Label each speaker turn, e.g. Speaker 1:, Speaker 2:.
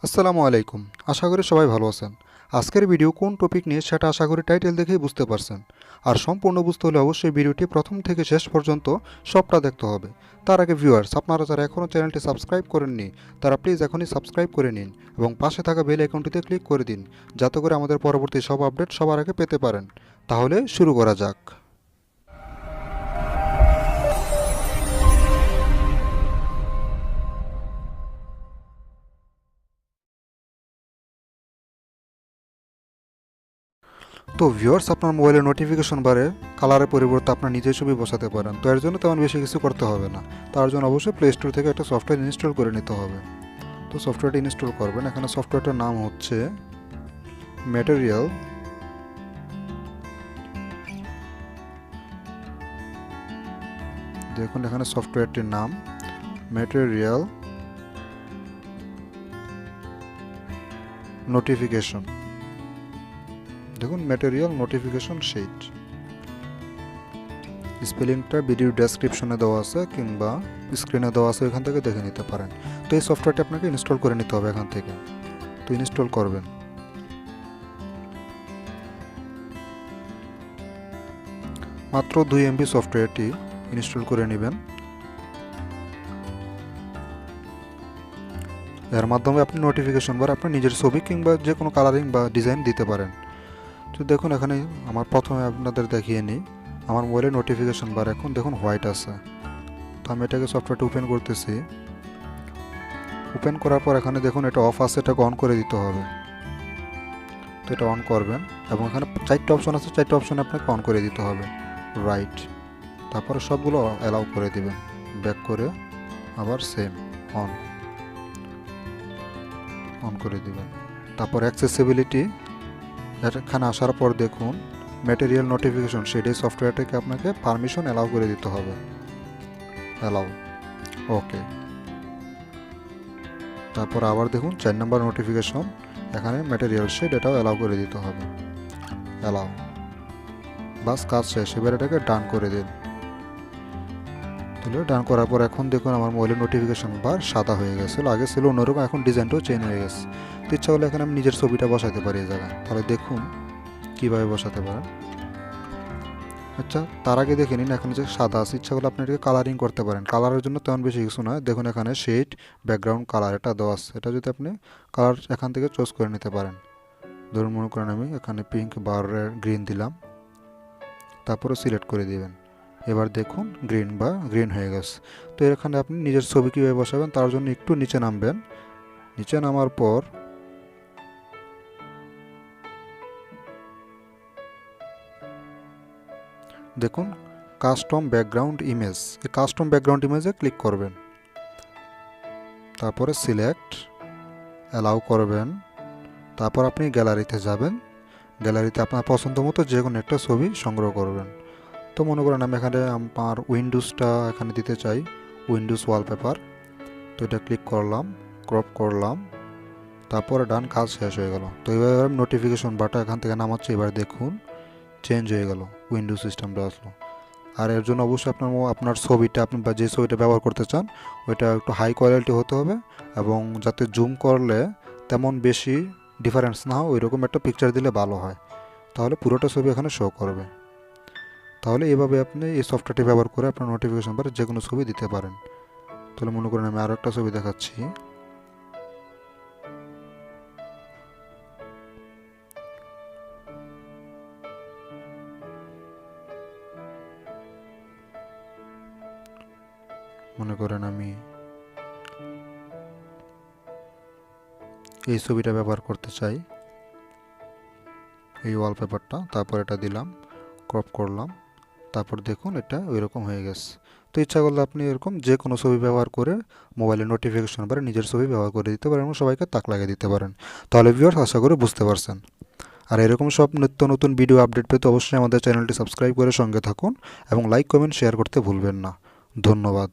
Speaker 1: আসসালামু আলাইকুম। আশা করি সবাই ভালো আছেন। আজকের ভিডিও কোন টপিক নিয়ে সেটা আশা করি টাইটেল দেখেই বুঝতে পারছেন। আর সম্পূর্ণ বুঝতে হলে অবশ্যই ভিডিওটি প্রথম থেকে শেষ পর্যন্ত সবটা দেখতে হবে। তার আগে ভিউয়ার্স, আপনারা যারা এখনও চ্যানেলটি সাবস্ক্রাইব করেননি তারা প্লিজ এখনই সাবস্ক্রাইব করে নিন এবং পাশে থাকা বেল আইকনটিতে ক্লিক করে দিন, যাতে করে আমাদের পরবর্তী সব আপডেট সবার আগে পেতে পারেন। তাহলে শুরু করা যাক। তো ভিউয়ার্স, আপনার মোবাইলের নোটিফিকেশন বারে কালারের পরিবর্তে আপনার নিজের ছবি বসাতে পারেন। তো এর জন্য তেমন বেশি কিছু করতে হবে না। তার জন্য অবশ্যই প্লে স্টোর থেকে একটা সফটওয়্যার ইনস্টল করে নিতে হবে। তো সফটওয়্যারটি ইনস্টল করবেন। এখানে সফটওয়্যারটার নাম হচ্ছে ম্যাটেরিয়াল। দেখুন এখানে সফটওয়্যারটির নাম ম্যাটেরিয়াল নোটিফিকেশন। দেখুন ম্যাটেরিয়াল নোটিফিকেশন শিট। স্পেলিংটা ভিডিও ডেসক্রিপশনে দেওয়া আছে কিংবা স্ক্রিনে দেওয়া আছে, এখান থেকে দেখে নিতে পারেন। তো এই সফটওয়্যারটি আপনাকে ইনস্টল করে নিতে হবে এখান থেকে। তো ইনস্টল করবেন। মাত্র 2 MB সফটওয়্যারটি ইনস্টল করে নেবেন। এর মাধ্যমে আপনি নোটিফিকেশন বার আপনার নিজের ছবি কিংবা যে কোনো কালারিং বা ডিজাইন দিতে পারেন। তো দেখুন এখানে আমার প্রথমে আপনাদের দেখিয়ে নিই। আমার মোবাইলে নোটিফিকেশন বার এখন দেখুন হোয়াইট আছে। তো আমি এটাকে সফটওয়্যারটা ওপেন করতেছি। ওপেন করার পর এখানে দেখুন এটা অফ আছে, এটাকে অন করে দিতে হবে। তো এটা অন করবেন এবং এখানে 4টা অপশন আছে, 4টা অপশনে আপনাকে অন করে দিতে হবে। রাইট, তারপরে সবগুলো অ্যালাউ করে দিবেন। ব্যাক করে আবার সেম অন অন করে দিবেন। তারপর অ্যাক্সেসিবিলিটি, এখানে আসার পর দেখুন ম্যাটেরিয়াল নোটিফিকেশন সেই সফটওয়্যারটাকে আপনাকে পারমিশন অ্যালাউ করে দিতে হবে। অ্যালাউ, ওকে। তারপর আবার দেখুন 4 নম্বর নোটিফিকেশন, এখানে ম্যাটেরিয়াল শেড, এটাও অ্যালাউ করে দিতে হবে। অ্যালাউ, বাস কাজ শেষ। এবার এটাকে ডান করে দিন। তাহলে ডান করার পর এখন দেখুন আমার মোবাইলের নোটিফিকেশন বার সাদা হয়ে গেছিলো। আগে ছিল অন্যরকম, এখন ডিজাইনটাও চেঞ্জ হয়ে গেছে। তো ইচ্ছা হলে এখানে আমি নিজের ছবিটা বসাতে পারি এই জায়গায়। তাহলে দেখুন কীভাবে বসাতে পারেন। আচ্ছা, তার আগে দেখে নিন এখন যে সাদা আছে, ইচ্ছা করলে আপনি এটাকে কালারিং করতে পারেন। কালারের জন্য তেমন বেশি কিছু নয়। দেখুন এখানে শেড, ব্যাকগ্রাউন্ড কালার এটা দেওয়া আছে। এটা যদি আপনি কালার এখান থেকে চুজ করে নিতে পারেন। ধরুন মনে করেন আমি এখানে পিঙ্ক বা গ্রিন দিলাম, তারপরে সিলেক্ট করে দিবেন। এবার দেখুন গ্রিন হয়ে গেছে। তো এখানে আপনি নিজের ছবি কীভাবে বসাবেন তার জন্য একটু নিচে নামবেন। নিচে নামার পর দেখুন কাস্টম ব্যাকগ্রাউন্ড ইমেজ, এই কাস্টম ব্যাকগ্রাউন্ড ইমেজে ক্লিক করবেন। তারপরে সিলেক্ট, অ্যালাউ করবেন। তারপর আপনি গ্যালারিতে যাবেন। গ্যালারিতে আপনার পছন্দ মতো যে কোনো একটা ছবি সংগ্রহ করবেন। তো মনে করেন আমি এখানে আমার উইন্ডোজটা এখানে দিতে চাই, উইন্ডোজ ওয়ালপেপার। তো এটা ক্লিক করলাম, ক্রপ করলাম, তারপরে ডান, কাজ শেষ হয়ে গেল। তো এবার আমি নোটিফিকেশন বারটা এখান থেকে নামাচ্ছি। এবার দেখুন চেঞ্জ হয়ে গেল, উইন্ডোজ সিস্টেমটা আসলো। আর এর জন্য অবশ্যই আপনার ছবিটা আপনি বা যে ছবিটা ব্যবহার করতে চান ওইটা একটু হাই কোয়ালিটি হতে হবে এবং যাতে জুম করলে তেমন বেশি ডিফারেন্স না হয়, ওইরকম একটা পিকচার দিলে ভালো হয়। তাহলে পুরোটা ছবি এখানে শো করবে। তাহলে এভাবে আপনি এই সফটওয়্যারটি ব্যবহার করে আপনার নোটিফিকেশন বারে যে কোনো ছবি দিতে পারেন। তাহলে মনে করেন আমি আরও একটা ছবি দেখাচ্ছি। মনে করেন আমি এই ছবিটা ব্যবহার করতে চাই, এই ওয়ালপেপারটা। তারপর এটা দিলাম, ক্রপ করলাম, তারপর দেখুন এটা ওইরকম হয়ে গেছে। তো ইচ্ছা করলে আপনি এরকম যে কোনো ছবি ব্যবহার করে মোবাইলের নোটিফিকেশন বারে নিজের ছবি ব্যবহার করে দিতে পারেন এবং সবাইকে তাক লাগিয়ে দিতে পারেন। তাহলে ভিউয়ার্স, আশা করে বুঝতে পারছেন। আর এরকম সব নিত্য নতুন ভিডিও আপডেট পেতে অবশ্যই আমাদের চ্যানেলটি সাবস্ক্রাইব করে সঙ্গে থাকুন এবং লাইক, কমেন্ট, শেয়ার করতে ভুলবেন না। ধন্যবাদ।